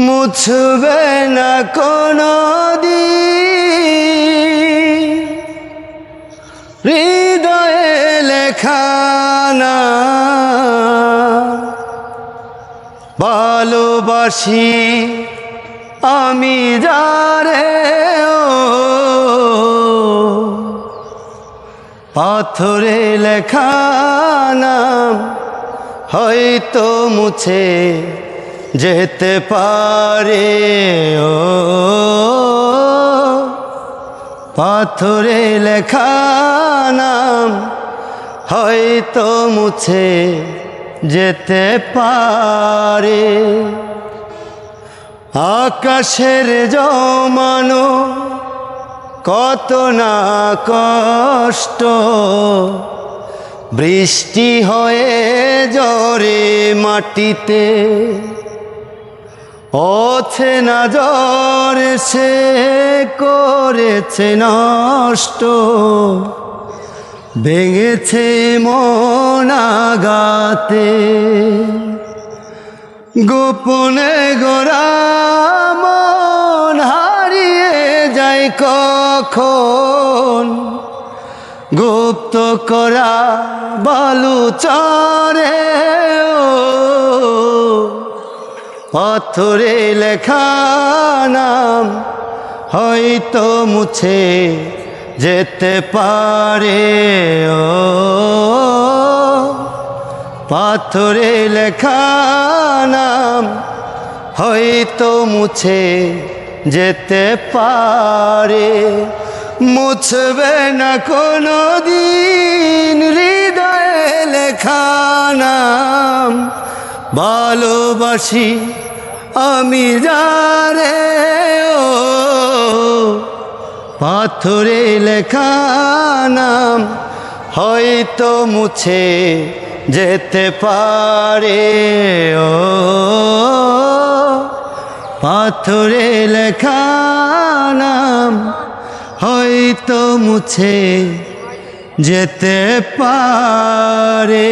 মুছবে না কোনো দিন হৃদয়ে লেখা না ভালোবাসি আমি যারে পাথরে লেখা নাম হয়তো মুছে যেতে পারে পাথরে লেখা নাম হয়তো মুছে যেতে পারে আকাশের জমানো কত না কষ্ট বৃষ্টি হয়ে ঝরে মাটিতে ওঠে না ঝড় সে করেছে নষ্ট ভেঙেছে মন আঘাতে গোপনে গোরা মন হারিয়ে যায় কখন গুপ্ত করা বালু চরে পাথরে লেখা নাম হয়তো মুছে যেতে পারে পাথরে লেখা নাম হয়তো মুছে যেতে পারে মুছবে না কোনো দিন হৃদয়ে লেখা নাম ভালোবাসি আমি যারে পাথরে লেখা নাম হয়তো মুছে যেতে পারে পাথরে লেখা নাম হয়তো মুছে যেতে পারে।